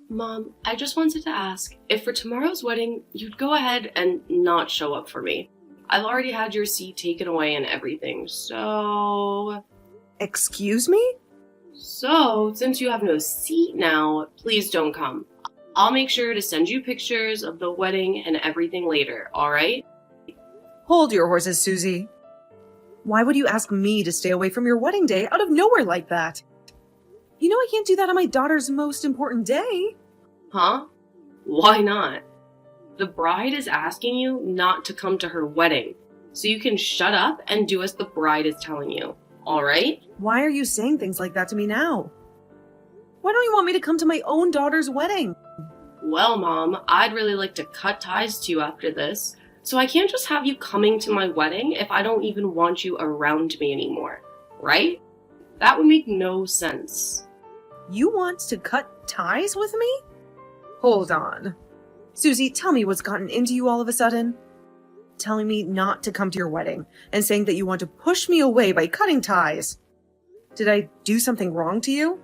Mom, I just wanted to ask if for tomorrow's wedding, you'd go ahead and not show up for me. I've already had your seat taken away and everything, so... Excuse me? So, since you have no seat now, please don't come. I'll make sure to send you pictures of the wedding and everything later, alright? Hold your horses, Susie. Why would you ask me to stay away from your wedding day out of nowhere like that? You know I can't do that on my daughter's most important day. Huh? Why not? The bride is asking you not to come to her wedding, so you can shut up and do as the bride is telling you, alright? Why are you saying things like that to me now? Why don't you want me to come to my own daughter's wedding? Well, Mom, I'd really like to cut ties to you after this, so I can't just have you coming to my wedding if I don't even want you around me anymore, right? That would make no sense. You want to cut ties with me? Hold on. Susie, tell me what's gotten into you all of a sudden. Telling me not to come to your wedding and saying that you want to push me away by cutting ties. Did I do something wrong to you?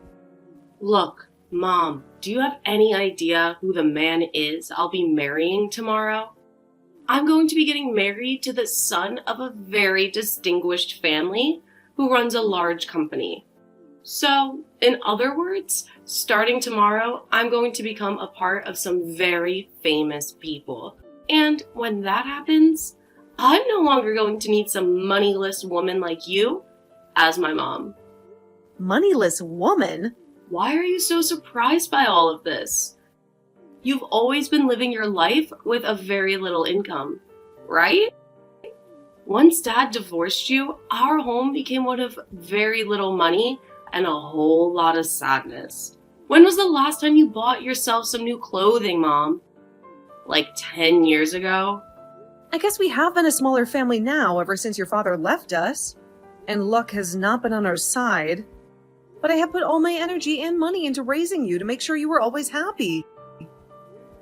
Look, Mom, do you have any idea who the man is I'll be marrying tomorrow? I'm going to be getting married to the son of a very distinguished family who runs a large company. So, in other words, starting tomorrow, I'm going to become a part of some very famous people. And when that happens, I'm no longer going to need some moneyless woman like you as my mom. Moneyless woman? Why are you so surprised by all of this? You've always been living your life with a very little income, right? Once Dad divorced you, our home became one of very little money and a whole lot of sadness. When was the last time you bought yourself some new clothing, Mom? Like 10 years ago? I guess we have been a smaller family now ever since your father left us. And luck has not been on our side. But I have put all my energy and money into raising you to make sure you were always happy.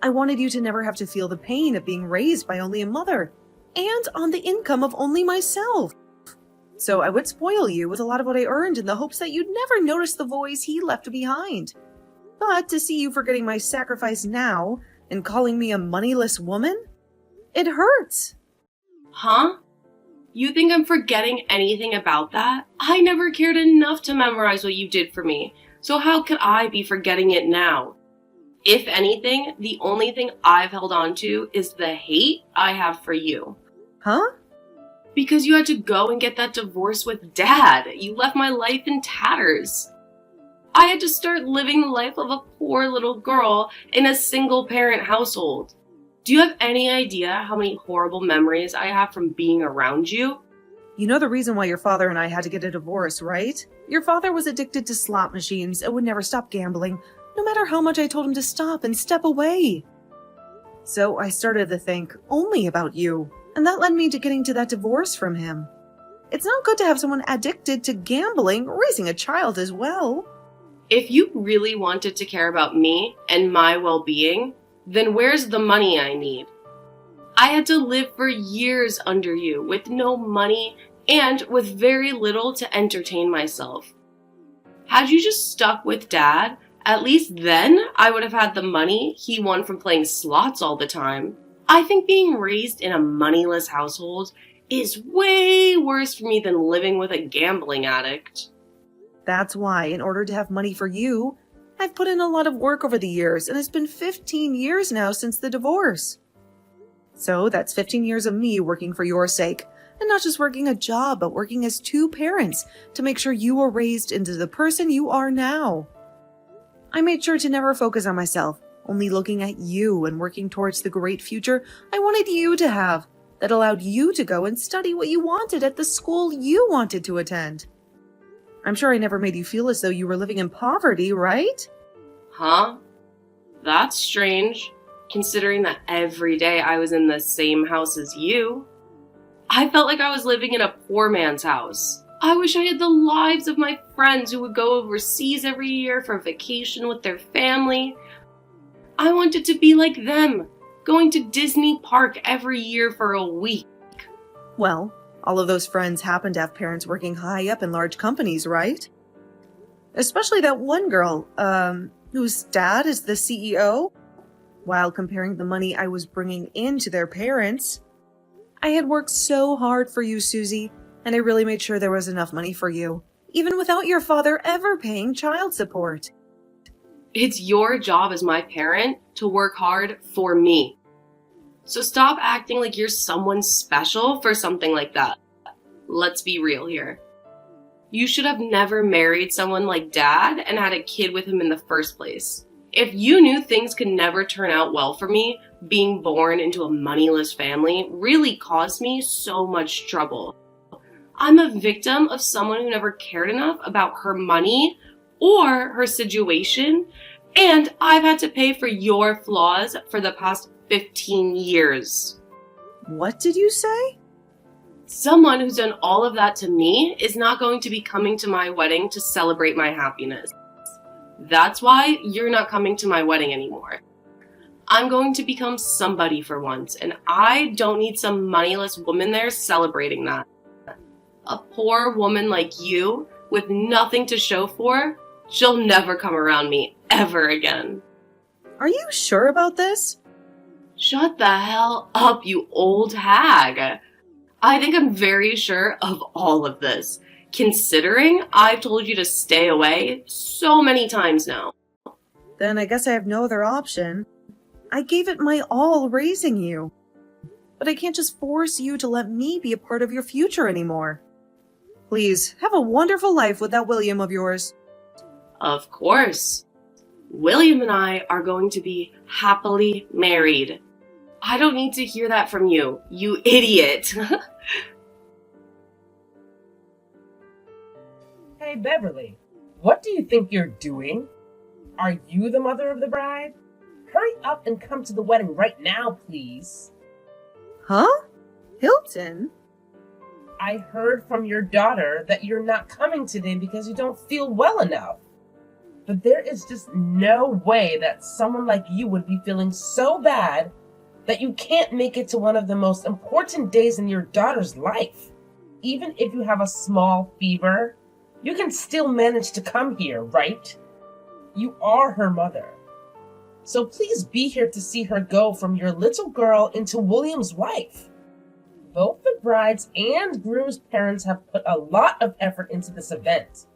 I wanted you to never have to feel the pain of being raised by only a mother, and on the income of only myself. So I would spoil you with a lot of what I earned in the hopes that you'd never notice the voice he left behind. But to see you forgetting my sacrifice now and calling me a moneyless woman, it hurts. Huh? You think I'm forgetting anything about that? I never cared enough to memorize what you did for me, so how could I be forgetting it now? If anything, the only thing I've held on to is the hate I have for you. Huh? Because you had to go and get that divorce with Dad. You left my life in tatters. I had to start living the life of a poor little girl in a single-parent household. Do you have any idea how many horrible memories I have from being around you? You know the reason why your father and I had to get a divorce, right? Your father was addicted to slot machines and would never stop gambling, no matter how much I told him to stop and step away. So I started to think only about you, and that led me to getting to that divorce from him. It's not good to have someone addicted to gambling raising a child as well. If you really wanted to care about me and my well-being, then where's the money I need? I had to live for years under you with no money and with very little to entertain myself. Had you just stuck with Dad, at least then I would have had the money he won from playing slots all the time. I think being raised in a moneyless household is way worse for me than living with a gambling addict. That's why, in order to have money for you, I've put in a lot of work over the years, and it's been 15 years now since the divorce. So that's 15 years of me working for your sake, and not just working a job, but working as two parents to make sure you were raised into the person you are now. I made sure to never focus on myself, only looking at you and working towards the great future I wanted you to have, that allowed you to go and study what you wanted at the school you wanted to attend. I'm sure I never made you feel as though you were living in poverty, right? Huh? That's strange, considering that every day I was in the same house as you. I felt like I was living in a poor man's house. I wish I had the lives of my friends who would go overseas every year for vacation with their family. I wanted to be like them, going to Disney Park every year for a week. Well, all of those friends happen to have parents working high up in large companies, right? Especially that one girl, whose dad is the CEO, while comparing the money I was bringing in to their parents. I had worked so hard for you, Susie, and I really made sure there was enough money for you, even without your father ever paying child support. It's your job as my parent to work hard for me. So stop acting like you're someone special for something like that. Let's be real here. You should have never married someone like Dad and had a kid with him in the first place. If you knew things could never turn out well for me, being born into a moneyless family really caused me so much trouble. I'm a victim of someone who never cared enough about her money or her situation, and I've had to pay for your flaws for the past 15 years. What did you say? Someone who's done all of that to me is not going to be coming to my wedding to celebrate my happiness. That's why you're not coming to my wedding anymore. I'm going to become somebody for once, and I don't need some moneyless woman there celebrating that. A poor woman like you, with nothing to show for, she'll never come around me ever again. Are you sure about this? Shut the hell up, you old hag. I think I'm very sure of all of this, considering I've told you to stay away so many times now. Then I guess I have no other option. I gave it my all raising you. But I can't just force you to let me be a part of your future anymore. Please, have a wonderful life with that William of yours. Of course. William and I are going to be happily married. I don't need to hear that from you, you idiot. Hey, Beverly, what do you think you're doing? Are you the mother of the bride? Hurry up and come to the wedding right now, please. Huh? Hilton? I heard from your daughter that you're not coming today because you don't feel well enough. But there is just no way that someone like you would be feeling so bad that you can't make it to one of the most important days in your daughter's life. Even if you have a small fever, you can still manage to come here, right? You are her mother. So please be here to see her go from your little girl into William's wife. Both the bride's and groom's parents have put a lot of effort into this event,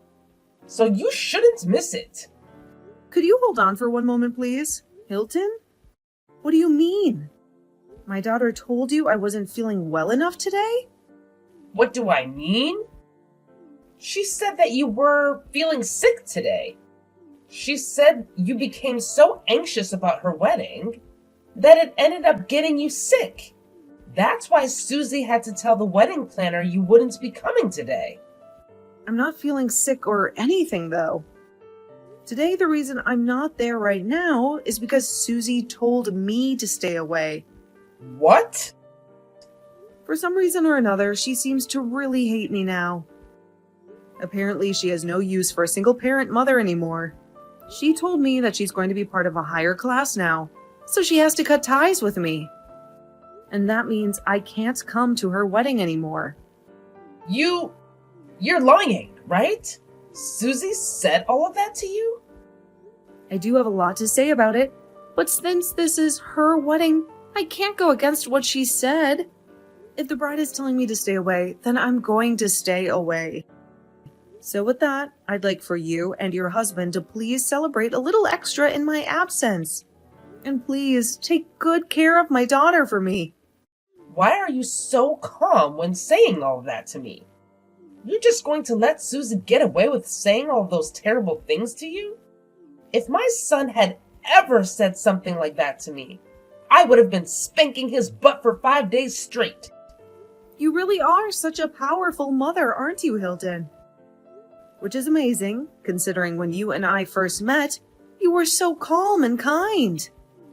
so you shouldn't miss it. Could you hold on for one moment, please? Hilton? What do you mean? My daughter told you I wasn't feeling well enough today? What do I mean? She said that you were feeling sick today. She said you became so anxious about her wedding that it ended up getting you sick. That's why Susie had to tell the wedding planner you wouldn't be coming today. I'm not feeling sick or anything, though. Today, the reason I'm not there right now is because Susie told me to stay away. What? For some reason or another, she seems to really hate me now. Apparently, she has no use for a single-parent mother anymore. She told me that she's going to be part of a higher class now, so she has to cut ties with me. And that means I can't come to her wedding anymore. You're lying, right? Susie said all of that to you? I do have a lot to say about it, but since this is her wedding, I can't go against what she said. If the bride is telling me to stay away, then I'm going to stay away. So with that, I'd like for you and your husband to please celebrate a little extra in my absence. And please take good care of my daughter for me. Why are you so calm when saying all of that to me? You're just going to let Susie get away with saying all those terrible things to you? If my son had ever said something like that to me, I would have been spanking his butt for 5 days straight. You really are such a powerful mother, aren't you, Hilton? Which is amazing, considering when you and I first met, you were so calm and kind.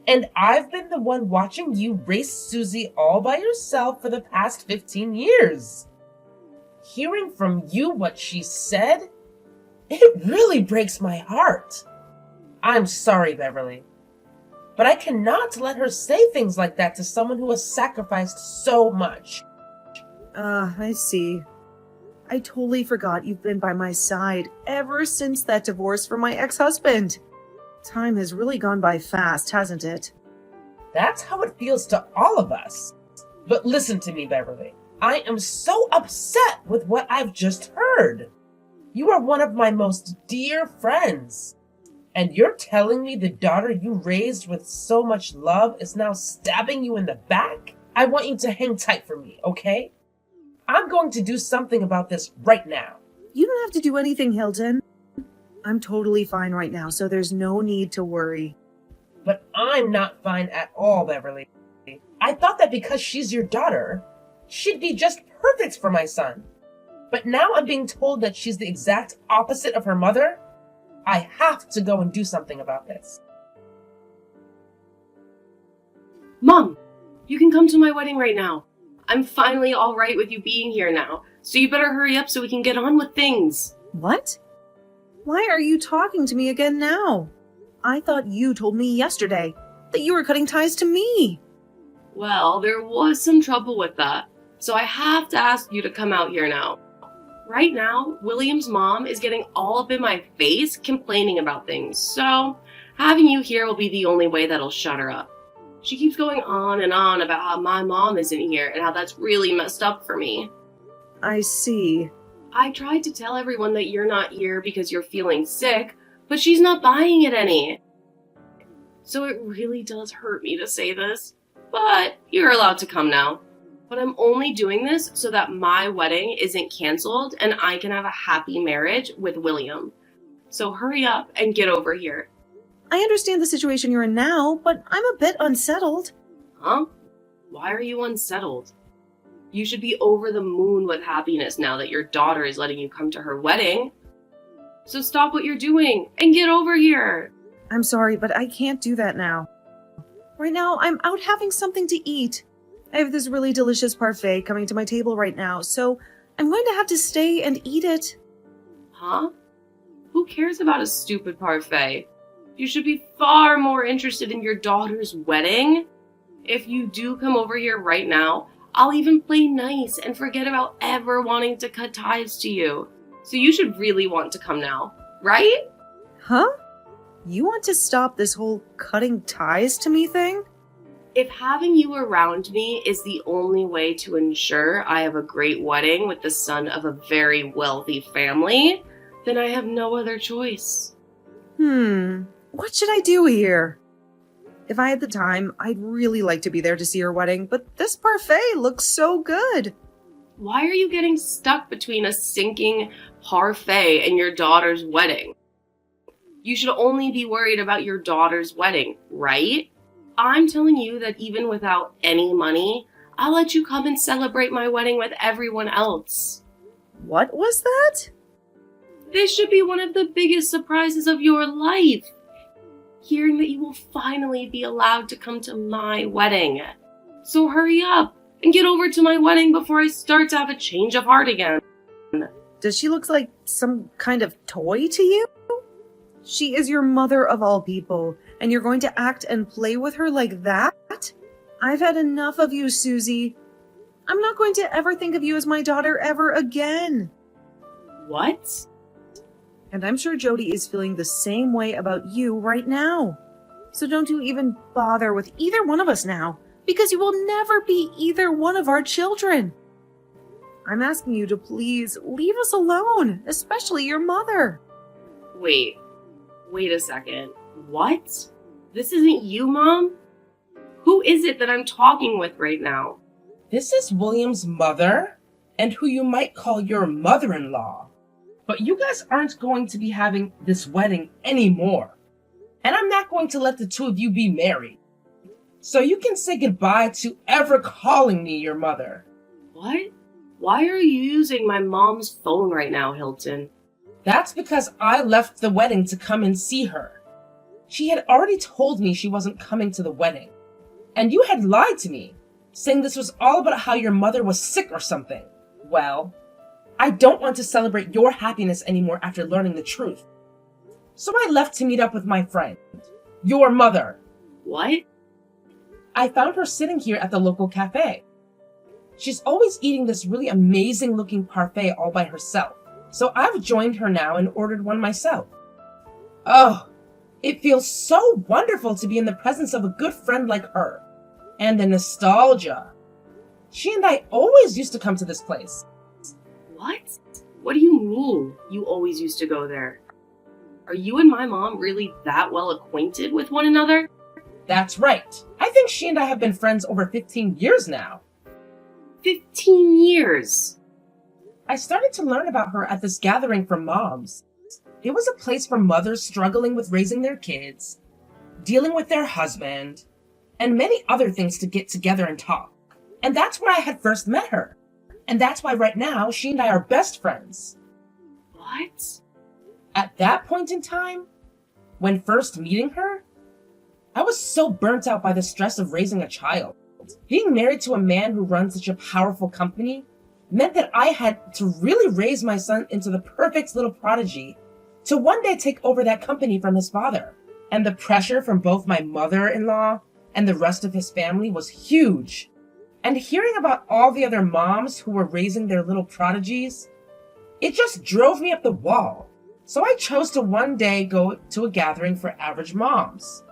And I've been the one watching you raise Susie all by yourself for the past 15 years. Hearing from you what she said, it really breaks my heart. I'm sorry, Beverly, but I cannot let her say things like that to someone who has sacrificed so much. I see. I totally forgot you've been by my side ever since that divorce from my ex-husband. Time has really gone by fast, hasn't it? That's how it feels to all of us. But listen to me, Beverly. I am so upset with what I've just heard. You are one of my most dear friends. And you're telling me the daughter you raised with so much love is now stabbing you in the back? I want you to hang tight for me, okay? I'm going to do something about this right now. You don't have to do anything, Hilton. I'm totally fine right now, so there's no need to worry. But I'm not fine at all, Beverly. I thought that because she's your daughter, she'd be just perfect for my son. But now I'm being told that she's the exact opposite of her mother. I have to go and do something about this. Mom, you can come to my wedding right now. I'm finally all right with you being here now, so you better hurry up so we can get on with things. What? Why are you talking to me again now? I thought you told me yesterday that you were cutting ties to me. Well, there was some trouble with that, so I have to ask you to come out here now. Right now, William's mom is getting all up in my face complaining about things, so having you here will be the only way that'll shut her up. She keeps going on and on about how my mom isn't here and how that's really messed up for me. I see. I tried to tell everyone that you're not here because you're feeling sick, but she's not buying it any. So it really does hurt me to say this, but you're allowed to come now. But I'm only doing this so that my wedding isn't canceled and I can have a happy marriage with William. So hurry up and get over here. I understand the situation you're in now, but I'm a bit unsettled. Huh? Why are you unsettled? You should be over the moon with happiness now that your daughter is letting you come to her wedding. So stop what you're doing and get over here. I'm sorry, but I can't do that now. Right now, I'm out having something to eat. I have this really delicious parfait coming to my table right now, so I'm going to have to stay and eat it. Huh? Who cares about a stupid parfait? You should be far more interested in your daughter's wedding. If you do come over here right now, I'll even play nice and forget about ever wanting to cut ties to you. So you should really want to come now, right? Huh? You want to stop this whole cutting ties to me thing? If having you around me is the only way to ensure I have a great wedding with the son of a very wealthy family, then I have no other choice. What should I do here? If I had the time, I'd really like to be there to see her wedding, but this parfait looks so good. Why are you getting stuck between a sinking parfait and your daughter's wedding? You should only be worried about your daughter's wedding, right? I'm telling you that even without any money, I'll let you come and celebrate my wedding with everyone else. What was that? This should be one of the biggest surprises of your life. Hearing that you will finally be allowed to come to my wedding. So hurry up and get over to my wedding before I start to have a change of heart again. Does she look like some kind of toy to you? She is your mother of all people, and you're going to act and play with her like that? I've had enough of you, Susie. I'm not going to ever think of you as my daughter ever again. What? And I'm sure Jody is feeling the same way about you right now. So don't you even bother with either one of us now, because you will never be either one of our children. I'm asking you to please leave us alone, especially your mother. Wait a second. What? This isn't you, Mom? Who is it that I'm talking with right now? This is William's mother, and who you might call your mother-in-law. But you guys aren't going to be having this wedding anymore. And I'm not going to let the two of you be married. So you can say goodbye to ever calling me your mother. What? Why are you using my mom's phone right now, Hilton? That's because I left the wedding to come and see her. She had already told me she wasn't coming to the wedding. And you had lied to me, saying this was all about how your mother was sick or something. Well, I don't want to celebrate your happiness anymore after learning the truth. So I left to meet up with my friend, your mother. What? I found her sitting here at the local cafe. She's always eating this really amazing looking parfait all by herself. So I've joined her now and ordered one myself. Oh, It feels so wonderful to be in the presence of a good friend like her. And the nostalgia. She and I always used to come to this place. What? What do you mean you always used to go there? Are you and my mom really that well acquainted with one another? That's right. I think she and I have been friends over 15 years now. 15 years. I started to learn about her at this gathering for moms. It was a place for mothers struggling with raising their kids, dealing with their husband, and many other things to get together and talk. And that's where I had first met her. And that's why right now she and I are best friends. What? At that point in time, when first meeting her, I was so burnt out by the stress of raising a child. Being married to a man who runs such a powerful company meant that I had to really raise my son into the perfect little prodigy to one day take over that company from his father. And the pressure from both my mother-in-law and the rest of his family was huge. And hearing about all the other moms who were raising their little prodigies, it just drove me up the wall. So I chose to one day go to a gathering for average moms.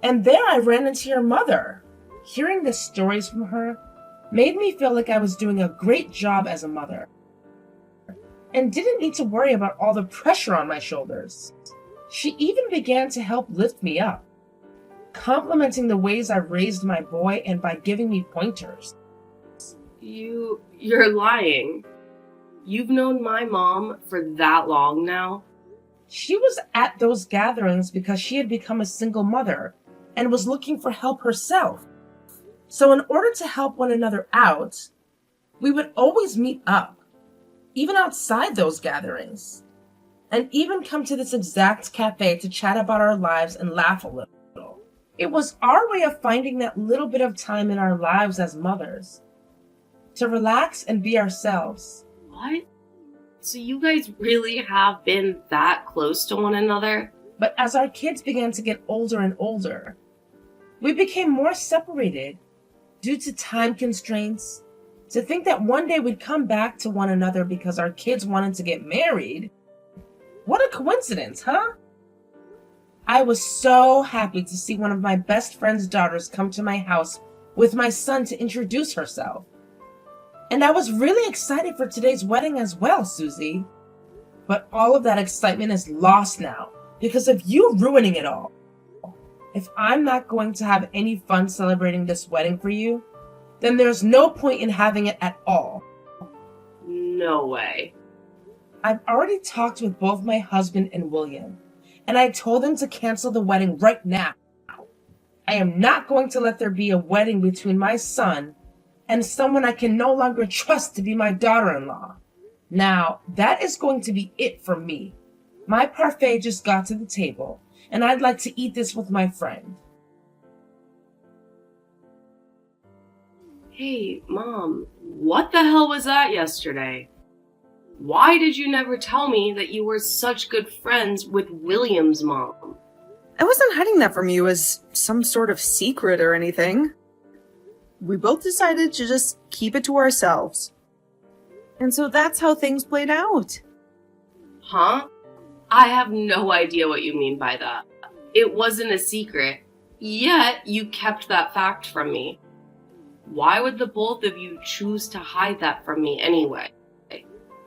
And there I ran into your mother. Hearing the stories from her made me feel like I was doing a great job as a mother and didn't need to worry about all the pressure on my shoulders. She even began to help lift me up, complimenting the ways I raised my boy and by giving me pointers. You're lying. You've known my mom for that long now? She was at those gatherings because she had become a single mother and was looking for help herself. So in order to help one another out, we would always meet up, even outside those gatherings, and even come to this exact cafe to chat about our lives and laugh a little. It was our way of finding that little bit of time in our lives as mothers, to relax and be ourselves. What? So you guys really have been that close to one another? But as our kids began to get older and older, we became more separated due to time constraints. To think that one day we'd come back to one another because our kids wanted to get married. What a coincidence, huh? I was so happy to see one of my best friend's daughters come to my house with my son to introduce herself. And I was really excited for today's wedding as well, Susie. But all of that excitement is lost now because of you ruining it all. If I'm not going to have any fun celebrating this wedding for you, then there's no point in having it at all. No way. I've already talked with both my husband and William, and I told them to cancel the wedding right now. I am not going to let there be a wedding between my son and someone I can no longer trust to be my daughter-in-law. Now, that is going to be it for me. My parfait just got to the table, and I'd like to eat this with my friend. Hey, Mom, what the hell was that yesterday? Why did you never tell me that you were such good friends with William's mom? I wasn't hiding that from you as some sort of secret or anything. We both decided to just keep it to ourselves. And so that's how things played out. Huh? I have no idea what you mean by that. It wasn't a secret, yet you kept that fact from me. Why would the both of you choose to hide that from me anyway?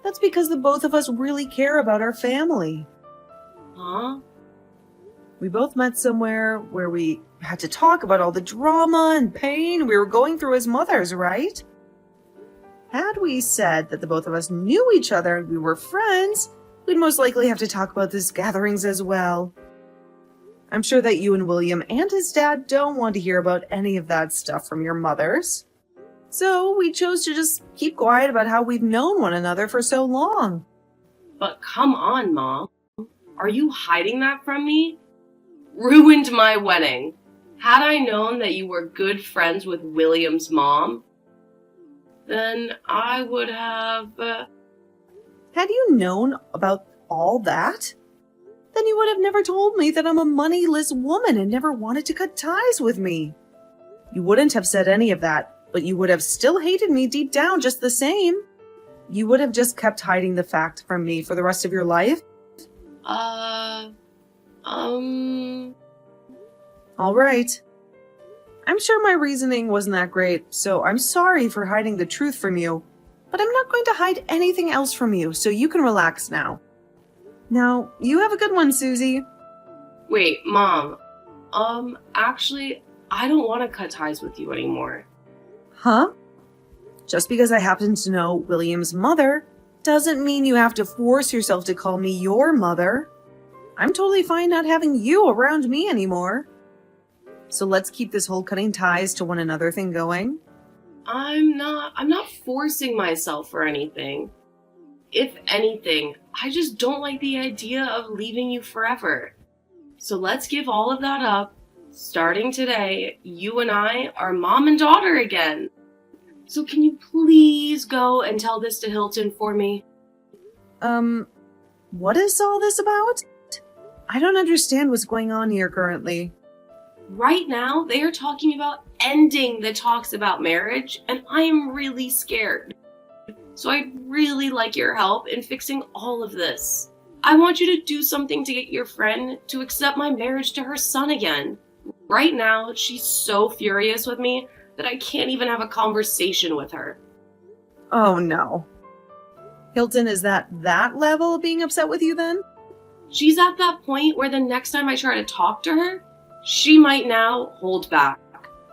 That's because the both of us really care about our family. Huh? We both met somewhere where we had to talk about all the drama and pain we were going through as mothers, right? Had we said that the both of us knew each other and we were friends, we'd most likely have to talk about these gatherings as well. I'm sure that you and William and his dad don't want to hear about any of that stuff from your mothers. So we chose to just keep quiet about how we've known one another for so long. But come on, Mom. Are you hiding that from me? Ruined my wedding. Had I known that you were good friends with William's mom, then I would have... Had you known about all that, then you would have never told me that I'm a moneyless woman and never wanted to cut ties with me. You wouldn't have said any of that, but you would have still hated me deep down just the same. You would have just kept hiding the fact from me for the rest of your life. All right. I'm sure my reasoning wasn't that great, so I'm sorry for hiding the truth from you. But I'm not going to hide anything else from you, so you can relax now. Now, you have a good one, Susie. Wait, Mom. Actually, I don't want to cut ties with you anymore. Huh? Just because I happen to know William's mother doesn't mean you have to force yourself to call me your mother. I'm totally fine not having you around me anymore. So let's keep this whole cutting ties to one another thing going. I'm not forcing myself or anything. If anything, I just don't like the idea of leaving you forever. So let's give all of that up. Starting today, you and I are mom and daughter again. So can you please go and tell this to Hilton for me? What is all this about? I don't understand what's going on here currently. Right now, they are talking about ending the talks about marriage, and I am really scared. So I'd really like your help in fixing all of this. I want you to do something to get your friend to accept my marriage to her son again. Right now, she's so furious with me that I can't even have a conversation with her. Oh no. Hilton is that level of being upset with you then? She's at that point where the next time I try to talk to her, she might now hold back.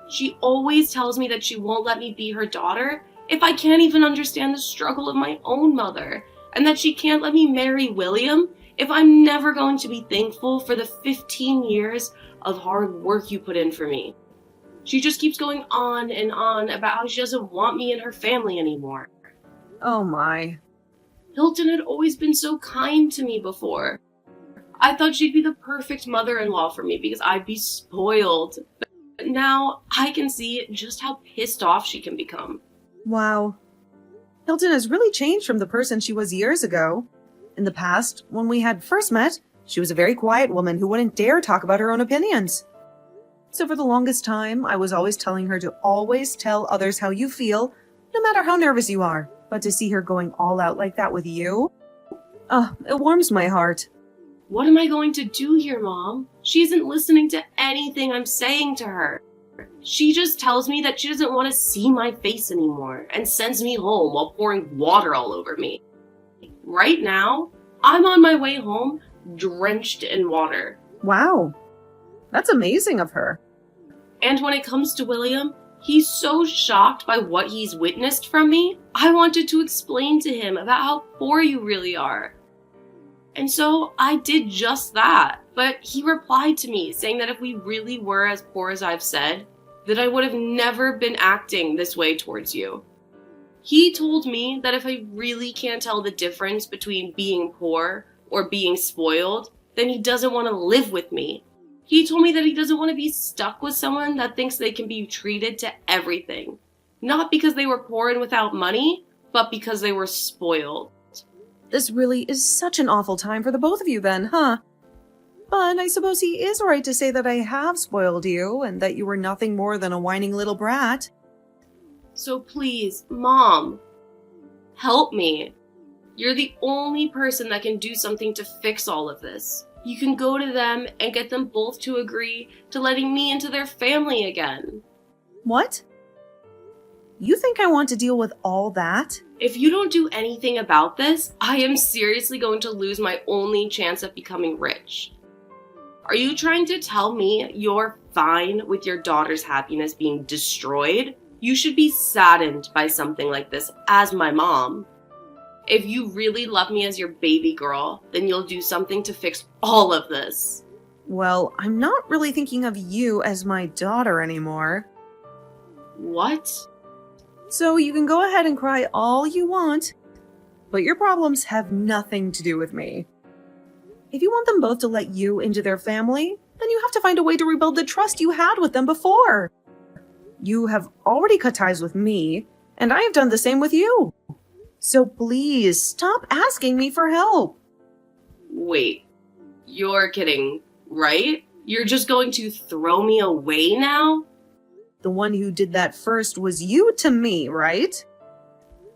She always tells me that she won't let me be her daughter if I can't even understand the struggle of my own mother, and that she can't let me marry William if I'm never going to be thankful for the 15 years of hard work you put in for me. She just keeps going on and on about how she doesn't want me in her family anymore. Oh my. Hilton had always been so kind to me before. I thought she'd be the perfect mother-in-law for me because I'd be spoiled. But now I can see just how pissed off she can become. Wow. Hilton has really changed from the person she was years ago. In the past, when we had first met, she was a very quiet woman who wouldn't dare talk about her own opinions. So for the longest time, I was always telling her to always tell others how you feel, no matter how nervous you are. But to see her going all out like that with you, it warms my heart. What am I going to do here, Mom? She isn't listening to anything I'm saying to her. She just tells me that she doesn't want to see my face anymore and sends me home while pouring water all over me. Right now, I'm on my way home drenched in water. Wow. That's amazing of her. And when it comes to William, he's so shocked by what he's witnessed from me. I wanted to explain to him about how poor you really are. And so I did just that. But he replied to me saying that if we really were as poor as I've said, that I would have never been acting this way towards you. He told me that if I really can't tell the difference between being poor or being spoiled, then he doesn't want to live with me. He told me that he doesn't want to be stuck with someone that thinks they can be treated to everything. Not because they were poor and without money, but because they were spoiled. This really is such an awful time for the both of you then, huh? But I suppose he is right to say that I have spoiled you and that you were nothing more than a whining little brat. So please, Mom, help me. You're the only person that can do something to fix all of this. You can go to them and get them both to agree to letting me into their family again. What? You think I want to deal with all that? If you don't do anything about this, I am seriously going to lose my only chance of becoming rich. Are you trying to tell me you're fine with your daughter's happiness being destroyed? You should be saddened by something like this as my mom. If you really love me as your baby girl, then you'll do something to fix all of this. Well, I'm not really thinking of you as my daughter anymore. What? So you can go ahead and cry all you want, but your problems have nothing to do with me. If you want them both to let you into their family, then you have to find a way to rebuild the trust you had with them before. You have already cut ties with me, and I have done the same with you. So please, stop asking me for help. Wait, you're kidding, right? You're just going to throw me away now? The one who did that first was you to me, right?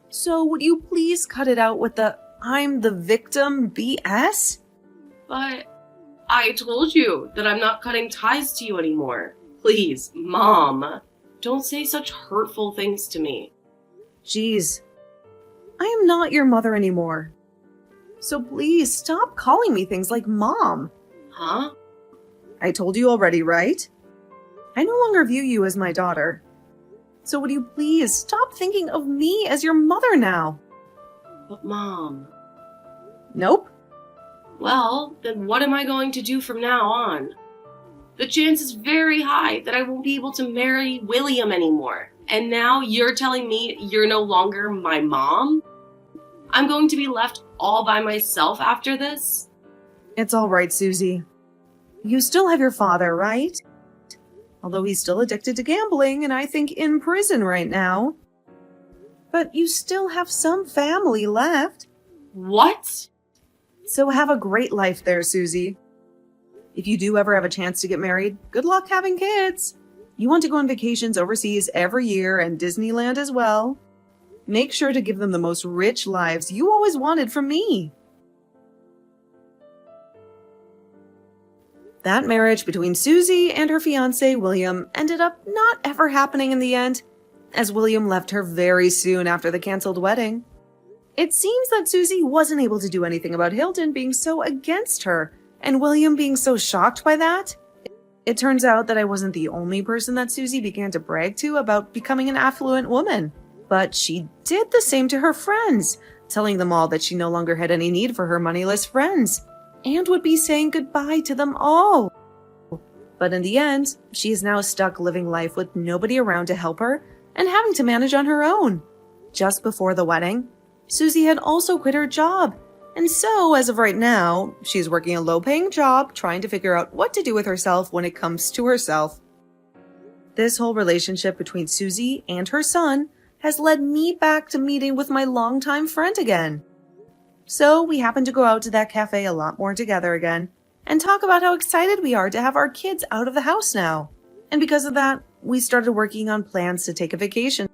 So would you please cut it out with the I'm the victim BS? But I told you that I'm not cutting ties to you anymore. Please, Mom, don't say such hurtful things to me. Jeez, I am not your mother anymore. So please stop calling me things like Mom. Huh? I told you already, right? I no longer view you as my daughter. So would you please stop thinking of me as your mother now? But Mom... Nope. Well, then what am I going to do from now on? The chance is very high that I won't be able to marry William anymore. And now you're telling me you're no longer my mom? I'm going to be left all by myself after this? It's all right, Susie. You still have your father, right? Although he's still addicted to gambling and I think in prison right now. But you still have some family left. What? So have a great life there, Susie. If you do ever have a chance to get married, good luck having kids. You want to go on vacations overseas every year and Disneyland as well. Make sure to give them the most rich lives you always wanted from me. That marriage between Susie and her fiancé, William, ended up not ever happening in the end, as William left her very soon after the canceled wedding. It seems that Susie wasn't able to do anything about Hilton being so against her, and William being so shocked by that. It turns out that I wasn't the only person that Susie began to brag to about becoming an affluent woman, but she did the same to her friends, telling them all that she no longer had any need for her moneyless friends, and would be saying goodbye to them all. But in the end, she is now stuck living life with nobody around to help her and having to manage on her own. Just before the wedding, Susie had also quit her job, and so, as of right now, she's working a low-paying job trying to figure out what to do with herself when it comes to herself. This whole relationship between Susie and her son has led me back to meeting with my longtime friend again. So we happen to go out to that cafe a lot more together again and talk about how excited we are to have our kids out of the house now. And because of that, we started working on plans to take a vacation